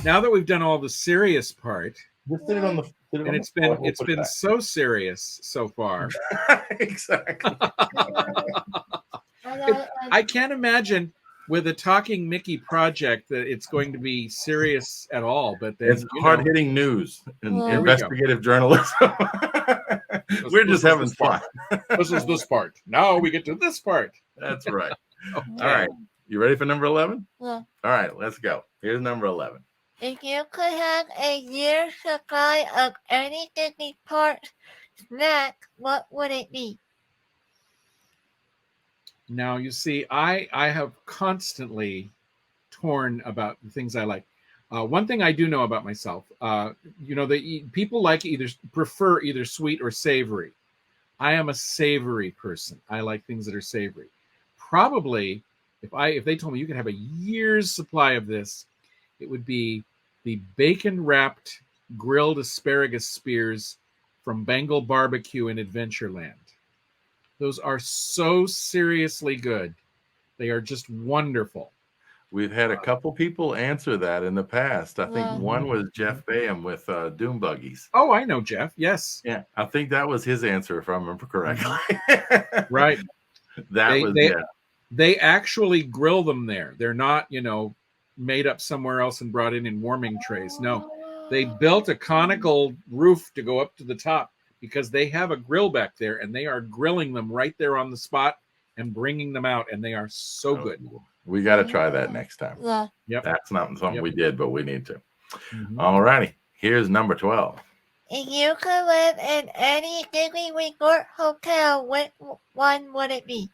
now that we've done all the serious part, Just sit it on the. and it's been so serious so far. Exactly. I can't imagine with a talking Mickey project that it's going to be serious at all. But then, it's hard-hitting news and investigative journalism. We're just having fun. This is this part. Now we get to this part. That's right. Okay. All right. You ready for number 11? Yeah. All right, let's go. Here's number 11. If you could have a year's supply of any Disney park snack, what would it be? Now, you see, I have constantly torn about the things I like. One thing I do know about myself, people prefer either sweet or savory. I am a savory person. I like things that are savory. Probably, if they told me you could have a year's supply of this, it would be the bacon-wrapped grilled asparagus spears from Bengal Barbecue in Adventureland. Those are so seriously good. They are just wonderful. We've had a couple people answer that in the past. I think one was Jeff Bayham with Doom Buggies. Oh, I know Jeff. Yes. Yeah, I think that was his answer, if I remember correctly. Right. They actually grill them there. They're not, made up somewhere else and brought in warming trays. No, they built a conical roof to go up to the top because they have a grill back there, and they are grilling them right there on the spot and bringing them out, and they are so good. We got to try that next time. Yeah. Yep. That's not something we did, but we need to. All righty. Here's number 12. If you could live in any Disney resort hotel, which one would it be?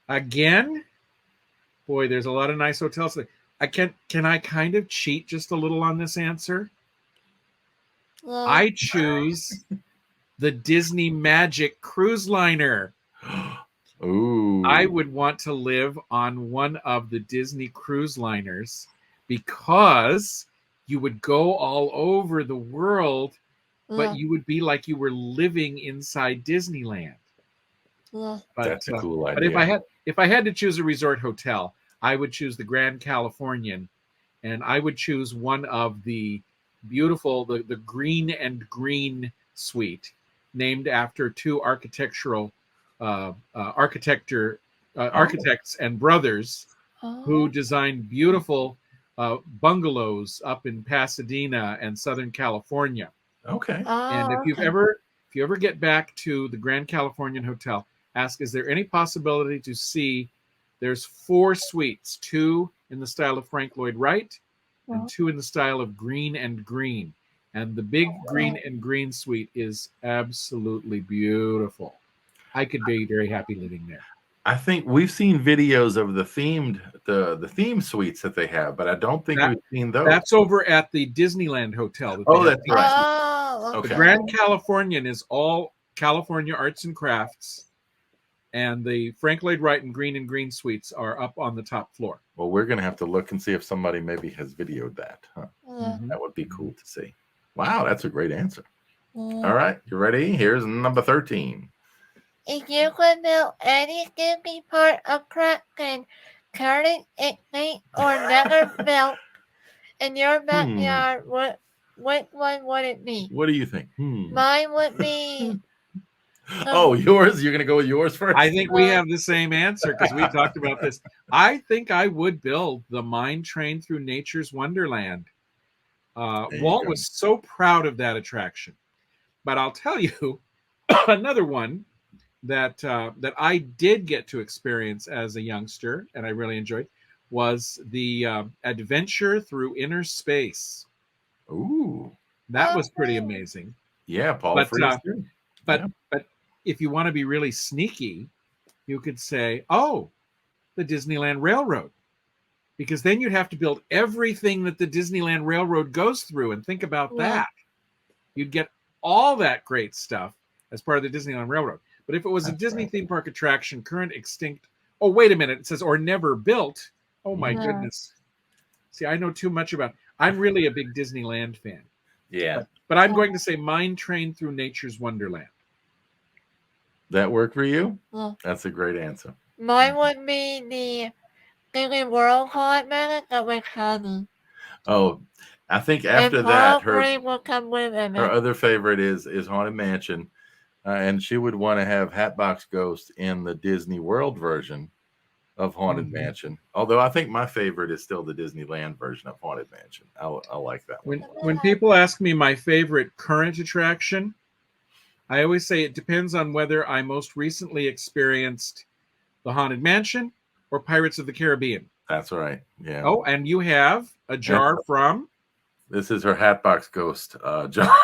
Again? Boy, there's a lot of nice hotels. Can I kind of cheat just a little on this answer? Yeah. I choose the Disney Magic cruise liner. Ooh. I would want to live on one of the Disney cruise liners because you would go all over the world, but you would be like you were living inside Disneyland. Yeah. But, that's a cool idea. But if I had to choose a resort hotel, I would choose the Grand Californian, and I would choose one of the beautiful, the Green and Green suite, named after two architects and brothers who designed beautiful bungalows up in Pasadena and Southern California. Okay. And if you ever get back to the Grand Californian Hotel, ask, is there any possibility to see? There's 4 suites, 2 in the style of Frank Lloyd Wright and 2 in the style of Green and Green. And the big Green and Green suite is absolutely beautiful. I could be very happy living there. I think we've seen videos of the theme suites that they have, but I don't think we've seen those. That's over at the Disneyland Hotel. That's right. Oh, okay. The Grand Californian is all California arts and crafts, and the Frank Lloyd Wright and Green suites are up on the top floor. Well, we're going to have to look and see if somebody maybe has videoed that. Huh? Mm-hmm. That would be cool to see. Wow, that's a great answer. All right, you ready? Here's number 13. If you could build any Disney part of Kraken, current, ignite, or never built in your backyard, which one would it be? What do you think? Mine would be... yours? You're going to go with yours first? I think we have the same answer because we talked about this. I think I would build the mine train through nature's Wonderland. Walt was so proud of that attraction. But I'll tell you another one that I did get to experience as a youngster, and I really enjoyed, was the adventure through inner space. Ooh. That was pretty amazing. Yeah, Paul Frees. But if you want to be really sneaky, you could say, the Disneyland Railroad. Because then you'd have to build everything that the Disneyland Railroad goes through, and think about that. You'd get all that great stuff as part of the Disneyland Railroad. But if it was a Disney theme park attraction, current, extinct, wait a minute, it says, or never built. Oh my goodness. See, I know too much about, I'm really a big Disneyland fan. Yeah. But I'm going to say mine train through nature's Wonderland. That work for you? Yeah. That's a great answer. Mine would be the Disney World Cosmetics that was Honey. Oh, I think And after that, Paul will come with him. her other favorite is Haunted Mansion, and she would want to have Hatbox Ghost in the Disney World version of Haunted Mansion. Although I think my favorite is still the Disneyland version of Haunted Mansion. I like that one. When people ask me my favorite current attraction, I always say it depends on whether I most recently experienced the Haunted Mansion or Pirates of the Caribbean. That's right. Yeah. Oh, and you have a jar from. This is her Hatbox Ghost jar.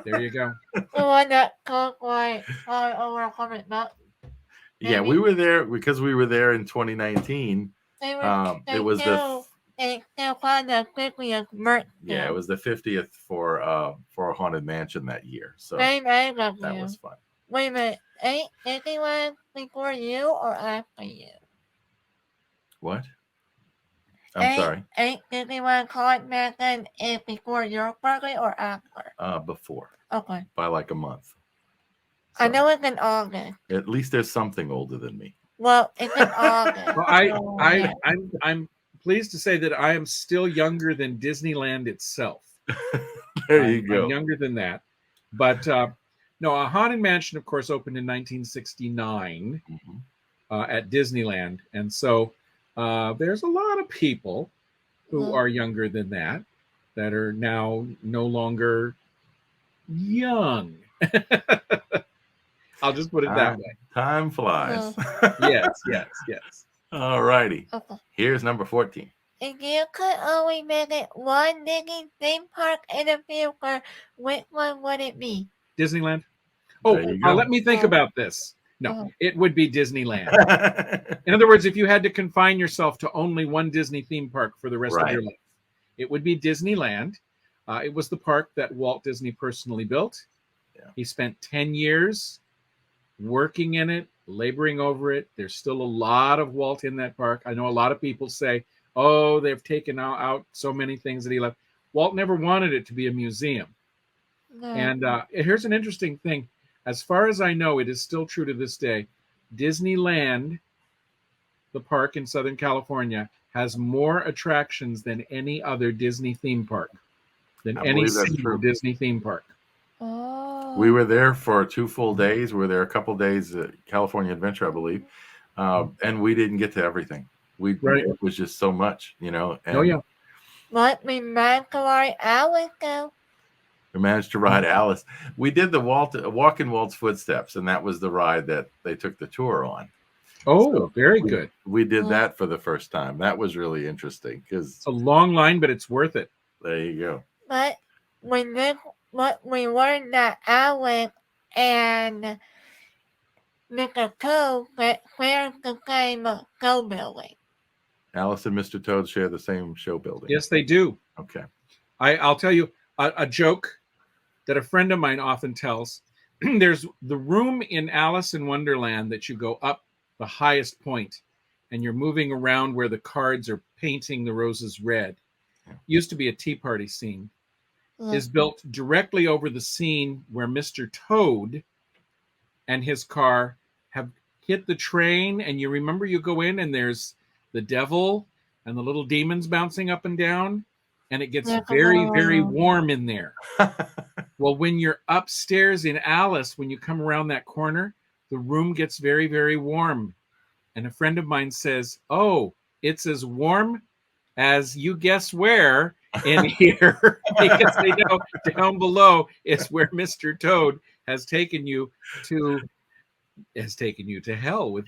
There you go. The one that took like over 100 bucks. Yeah, we were there because we were there in 2019. It was they still find the 50th birthday. Yeah, it was the 50th for Haunted Mansion that year. So that was fun. Wait a minute, ain't Disneyland before you or after you? What? I'm sorry. Ain't Disneyland Haunted Mansion is before your birthday or after? Before. Okay. By like a month. So, I know it's in August. At least there's something older than me. Well, it's in August. Well, I'm pleased to say that I am still younger than Disneyland itself. There you go. I'm younger than that. But no, a Haunted Mansion, of course, opened in 1969 at Disneyland. And so there's a lot of people who are younger than that are now no longer young. I'll just put it that way. Time flies. Yes. All righty. Okay. Here's number 14. If you could only visit one Disney theme park in the future, which one would it be? Disneyland. Oh, let me think about this. No, it would be Disneyland. In other words, if you had to confine yourself to only one Disney theme park for the rest of your life, it would be Disneyland. It was the park that Walt Disney personally built. Yeah. He spent 10 years working in it, laboring over it. There's still a lot of Walt in that park. I know a lot of people say, oh, they've taken out so many things that he left. Walt never wanted it to be a museum. No. And here's an interesting thing. As far as I know, it is still true to this day. Disneyland, the park in Southern California, has more attractions than any other Disney theme park, than any single Disney theme park. Oh. We were there for 2 full days. We were there a couple days at California Adventure, I believe. And we didn't get to everything. It was just so much, you know. And But we managed to ride Alice, though. We managed to ride Alice. We did the Walk in Walt's Footsteps, and that was the ride that they took the tour on. Oh, so very good. We did that for the first time. That was really interesting because it's a long line, but it's worth it. There you go. But we learned that Alice and Mr. Toad share the same show building. Alice and Mr. Toad share the same show building. Yes, they do. Okay. I'll tell you a joke that a friend of mine often tells. There's the room in Alice in Wonderland that you go up the highest point and you're moving around where the cards are painting the roses red. Used to be a tea party scene. Is built directly over the scene where Mr. Toad and his car have hit the train. And you remember you go in and there's the devil and the little demons bouncing up and down. And it gets very, very warm in there. Well, when you're upstairs in Alice, when you come around that corner, the room gets very, very warm. And a friend of mine says, oh, it's as warm as you guess where in here, because they know down below is where Mr. Toad has taken you to hell with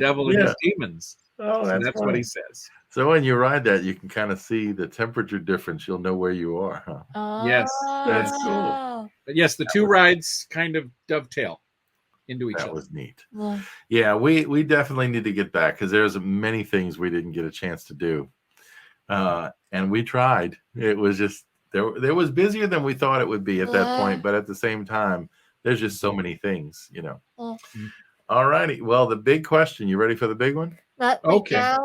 devil and his demons. Oh, that's what he says. So when you ride that, you can kind of see the temperature difference. You'll know where you are, huh? Oh. Yes, that's cool. But yes, the two rides kind of dovetail into each other. That was neat. Yeah, we definitely need to get back because there's many things we didn't get a chance to do. And we tried. It was just there was busier than we thought it would be at that point, but at the same time, there's just so many things, you know. All righty. Well, the big question. You ready for the big one? Okay.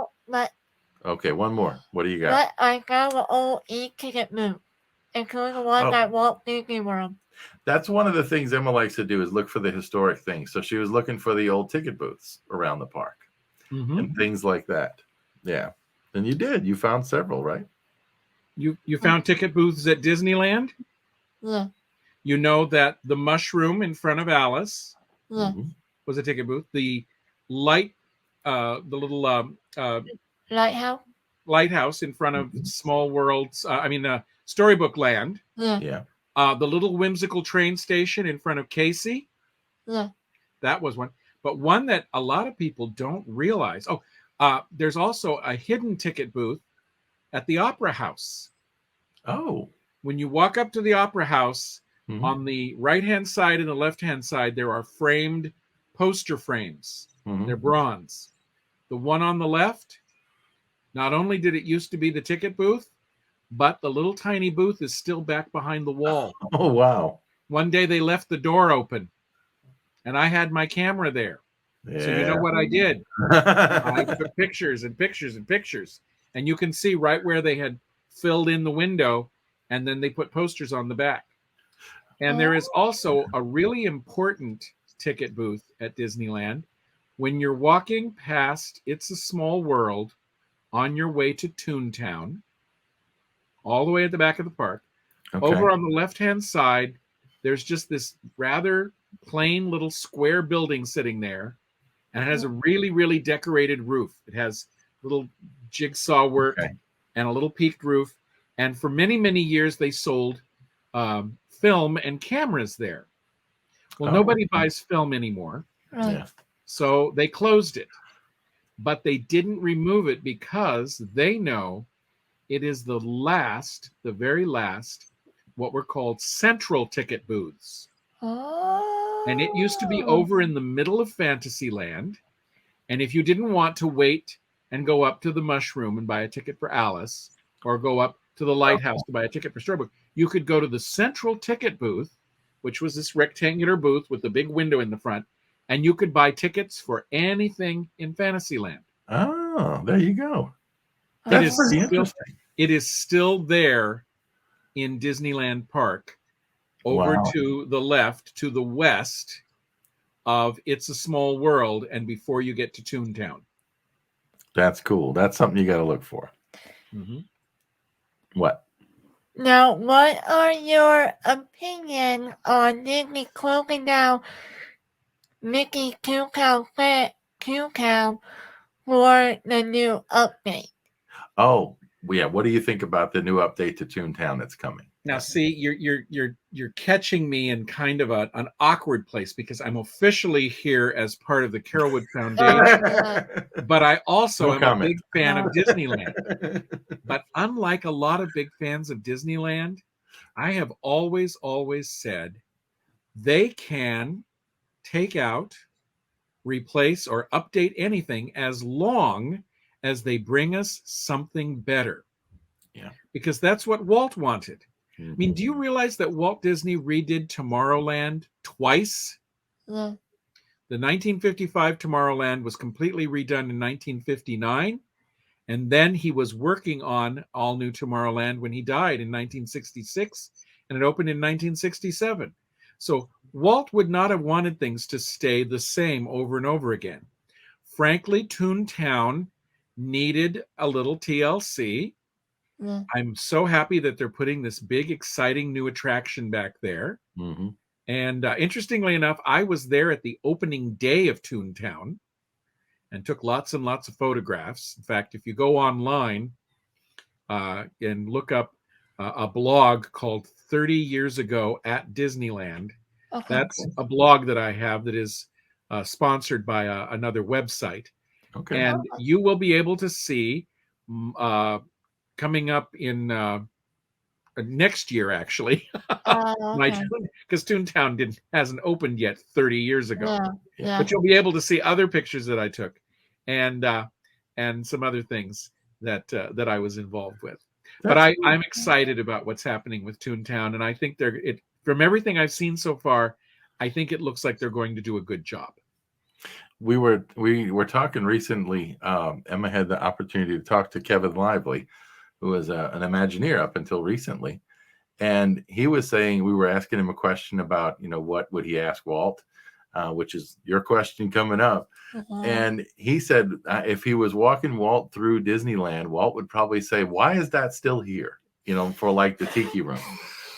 Okay, one more. What do you got? But I got the old e-ticket move, including the one that Walt Disney World. That's one of the things Emma likes to do is look for the historic things. So she was looking for the old ticket booths around the park and things like that. Yeah. And you did. You found several, right? You found ticket booths at Disneyland. Yeah. You know that the mushroom in front of Alice Yeah. was a ticket booth. The light, the little Lighthouse. lighthouse in front of Small Worlds. Storybook Land. Yeah. Yeah. The little whimsical train station in front of Casey. Yeah. That was one. But one that a lot of people don't realize. There's also a hidden ticket booth at the Opera House. Oh. When you walk up to the Opera House, Mhm. on the right-hand side and the left-hand side, there are framed poster frames. Mhm. They're bronze. The one on the left, not only did it used to be the ticket booth, but the little tiny booth is still back behind the wall. Oh, wow. One day they left the door open, and I had my camera there. Yeah. So you know what I did? I took pictures and pictures and pictures. And you can see right where they had filled in the window, and then they put posters on the back. And there is also a really important ticket booth at Disneyland. When you're walking past It's a Small World on your way to Toontown, all the way at the back of the park, Okay. over on the left-hand side, there's just this rather plain little square building sitting there, and it has a really, really decorated roof. It has little jigsaw work and a little peaked roof. And for many, many years, they sold film and cameras there. Well, nobody buys film anymore, Yeah. so they closed it. But they didn't remove it because they know it is the very last, what were called central ticket booths. Oh. And it used to be over in the middle of Fantasyland. And if you didn't want to wait and go up to the mushroom and buy a ticket for Alice, or go up to the lighthouse to buy a ticket for Storybook, you could go to the central ticket booth, which was this rectangular booth with the big window in the front, and you could buy tickets for anything in Fantasyland. Oh, there you go. It That's is pretty still, interesting. it is still there in Disneyland Park, over to the left, to the west of It's a Small World, and before you get to Toontown. That's cool. That's something you got to look for. Mm-hmm. What? Now, what are your opinions on Disney closing down Mickey Toontown for the new update? Oh, yeah. What do you think about the new update to Toontown that's coming? Now, see, you're catching me in kind of an awkward place, because I'm officially here as part of the Carolwood Foundation, but I also am a big fan of Disneyland. But unlike a lot of big fans of Disneyland, I have always said they can take out, replace, or update anything as long as they bring us something better. Yeah. Because that's what Walt wanted. I mean, do you realize that Walt Disney redid Tomorrowland twice? Yeah. The 1955 Tomorrowland was completely redone in 1959. And then he was working on All New Tomorrowland when he died in 1966. And it opened in 1967. So Walt would not have wanted things to stay the same over and over again. Frankly, Toontown needed a little TLC. Yeah. I'm so happy that they're putting this big, exciting new attraction back there. Mm-hmm. And interestingly enough, I was there at the opening day of Toontown and took lots and lots of photographs. In fact, if you go online and look up a blog called 30 Years Ago at Disneyland, that's a blog that I have that is sponsored by another website. Okay. And you will be able to see coming up in next year, actually, because Toontown hasn't opened yet 30 years ago. Yeah. But you'll be able to see other pictures that I took, and some other things that I was involved with. But I'm excited about what's happening with Toontown, and I think from everything I've seen so far, I think it looks like they're going to do a good job. We were talking recently. Emma had the opportunity to talk to Kevin Lively, who was an Imagineer up until recently. And he was saying, we were asking him a question about, what would he ask Walt, which is your question coming up. And he said, if he was walking Walt through Disneyland, Walt would probably say, why is that still here? for like the tiki room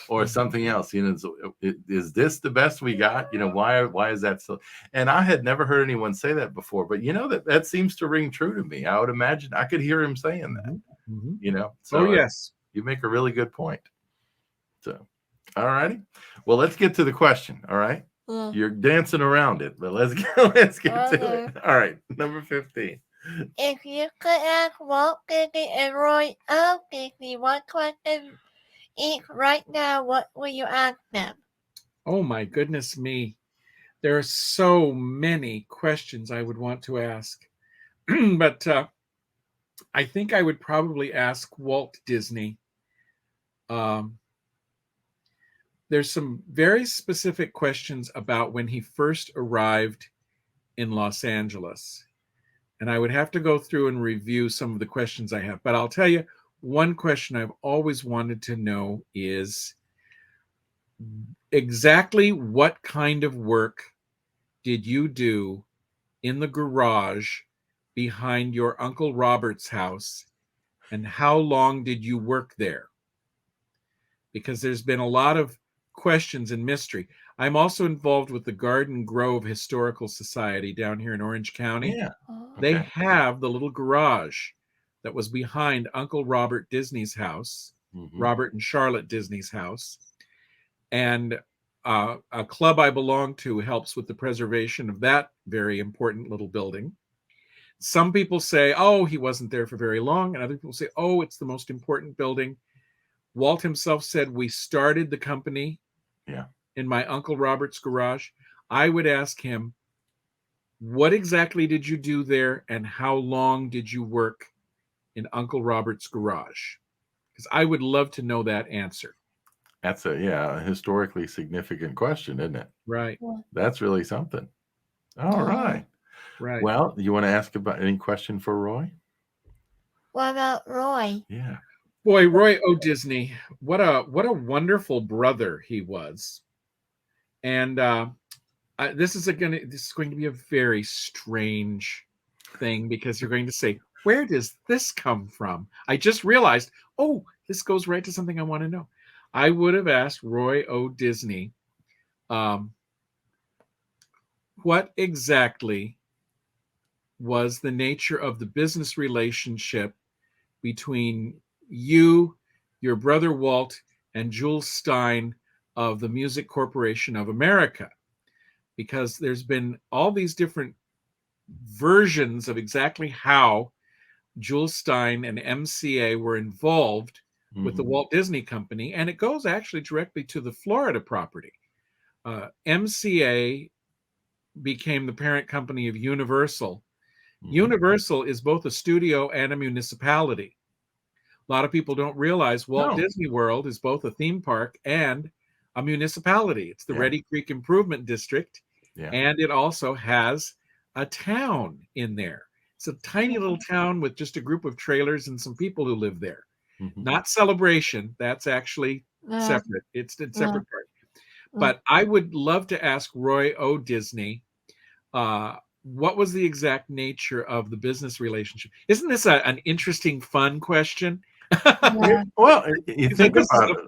or something else. Is this the best we got? Why is that so? And I had never heard anyone say that before, but that seems to ring true to me. I would imagine I could hear him saying that. So yes, you make a really good point. So, all righty. Well, let's get to the question. All right. Yeah. You're dancing around it, but let's get to it. All right. Number 15. If you could ask Walt Disney and Roy O. Disney one question each right now, what will you ask them? Oh my goodness me. There are so many questions I would want to ask. But I think I would probably ask Walt Disney. There's some very specific questions about when he first arrived in Los Angeles. And I would have to go through and review some of the questions I have. But I'll tell you, one question I've always wanted to know is exactly what kind of work did you do in the garage behind your Uncle Robert's house, and how long did you work there? Because there's been a lot of questions and mystery. I'm also involved with the Garden Grove Historical Society down here in Orange County. Yeah. They have the little garage that was behind Uncle Robert Disney's house, Robert and Charlotte Disney's house. And a club I belong to helps with the preservation of that very important little building. Some people say, oh, he wasn't there for very long. And other people say, oh, it's the most important building. Walt himself said, we started the company in my Uncle Robert's garage. I would ask him, what exactly did you do there, and how long did you work in Uncle Robert's garage? Because I would love to know that answer. That's a historically significant question, isn't it? Right. That's really something. All right. Right. Well, you want to ask about any question for Roy? What about Roy? Yeah. Boy, Roy O. Disney, what a wonderful brother he was. And this is going to be a very strange thing, because you're going to say, where does this come from? I just realized, oh, this goes right to something I want to know. I would have asked Roy O. Disney, what exactly was the nature of the business relationship between you, your brother Walt, and Jewelstein of the Music Corporation of America? Because there's been all these different versions of exactly how Jewelstein and MCA were involved with the Walt Disney Company, and it goes actually directly to the Florida property. MCA became the parent company of Universal. Universal is both a studio and a municipality. A lot of people don't realize Walt Disney World is both a theme park and a municipality. It's the Reedy Creek Improvement District, and it also has a town in there. It's a tiny little town with just a group of trailers and some people who live there. Not Celebration. That's actually separate. It's a separate part. But I would love to ask Roy O. Disney, what was the exact nature of the business relationship? Isn't this an interesting, fun question? Well, you think about it.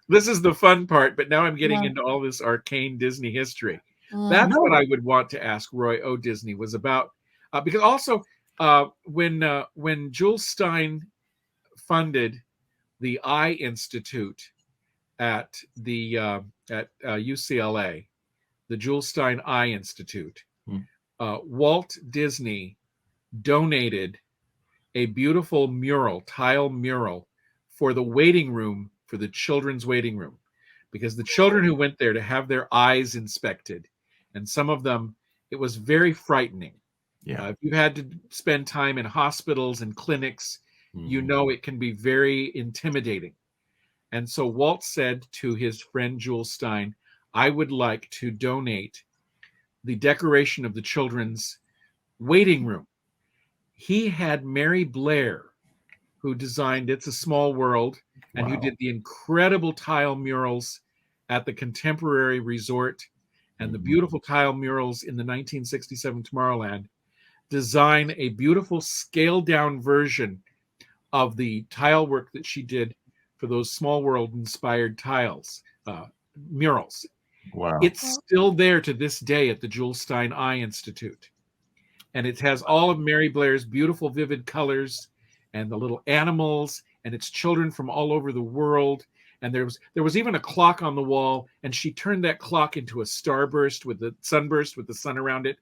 This is the fun part, but now I'm getting into all this arcane Disney history. That's what I would want to ask Roy O. Disney, was about, because also when Jewelstein funded the Eye Institute at the UCLA, the Jewelstein Eye Institute, Walt Disney donated a beautiful tile mural for the waiting room, for the children's waiting room, because the children who went there to have their eyes inspected, and some of them, it was very frightening. If you've had to spend time in hospitals and clinics, you know it can be very intimidating. And so Walt said to his friend Jewelstein, I would like to donate the decoration of the children's waiting room. He had Mary Blair, who designed It's a Small World, and who did the incredible tile murals at the Contemporary Resort and the beautiful tile murals in the 1967 Tomorrowland, design a beautiful scaled down version of the tile work that she did for those Small World inspired tiles, murals. Wow. It's still there to this day at the Jewelstein Eye Institute. And it has all of Mary Blair's beautiful, vivid colors and the little animals, and it's children from all over the world. And there was even a clock on the wall, and she turned that clock into a sunburst with the sun around it.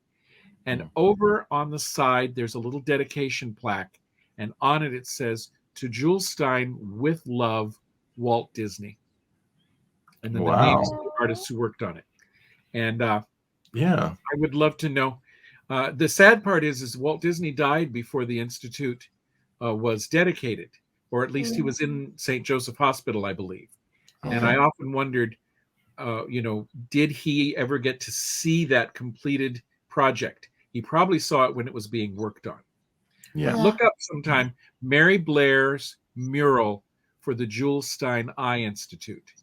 And over on the side, there's a little dedication plaque, and on it says, "To Jewelstein with love, Walt Disney." And then the names of the artists who worked on it. And yeah, I would love to know. The sad part is Walt Disney died before the Institute was dedicated, or at least he was in St. Joseph Hospital, I believe. And I often wondered, did he ever get to see that completed project? He probably saw it when it was being worked on. Yeah. Look up sometime Mary Blair's mural for the Jewelstein Eye Institute.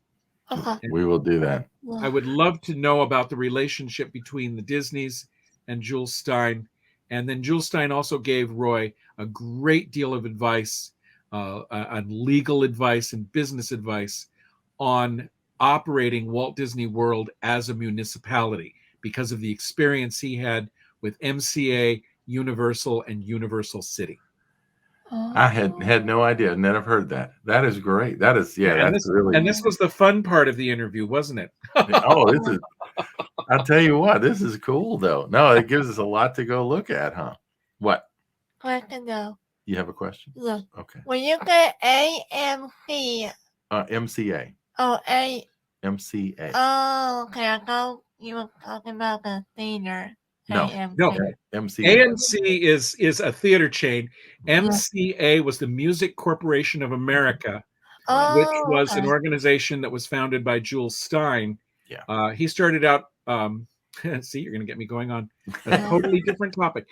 We will do that. I would love to know about the relationship between the Disneys and Jewelstein. And then Jewelstein also gave Roy a great deal of advice, on legal advice and business advice on operating Walt Disney World as a municipality because of the experience he had with MCA, Universal, and Universal City. I had no idea. Never heard that. That is great. That is, this was the fun part of the interview, wasn't it? I'll tell you what, this is cool though. No, it gives us a lot to go look at, huh? What? Question though. You have a question? Yeah. Okay. When you get AMC. MCA. Oh, MCA. Oh, okay. I thought you were talking about the theater. No. AMC. No. MCA. AMC is a theater chain. MCA was the Music Corporation of America, which was an organization that was founded by Jewelstein. Yeah. He started out, see, you're going to get me going on a totally different topic.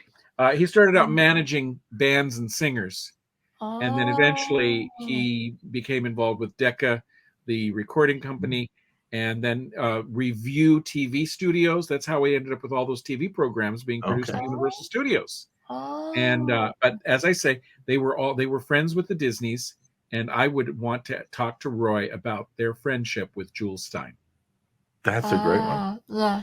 He started out managing bands and singers. And then eventually he became involved with Decca, the recording company, and then Review TV Studios. That's how we ended up with all those TV programs being produced at Universal Studios. And but as I say, they were friends with the Disneys, and I would want to talk to Roy about their friendship with Jewelstein. That's a great one. Yeah.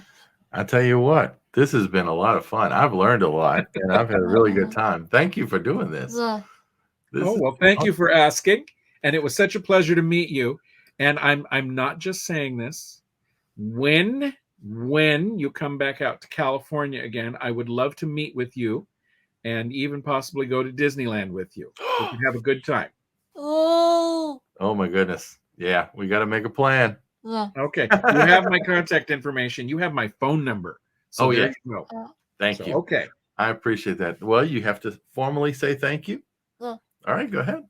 I tell you what, this has been a lot of fun. I've learned a lot, and I've had a really good time. Thank you for doing this. Yeah. Thank you for asking, and it was such a pleasure to meet you. And I'm not just saying this. When you come back out to California again, I would love to meet with you, and even possibly go to Disneyland with you. We can have a good time. Oh my goodness! Yeah, we got to make a plan. Yeah. Okay, you have my contact information. You have my phone number. So yeah. Thank you. Okay, I appreciate that. Well, you have to formally say thank you. Yeah. All right, go ahead.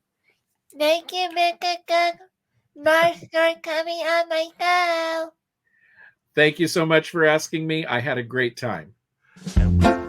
Thank you, Mr. Marsh, for coming on my show. Thank you so much for asking me. I had a great time. And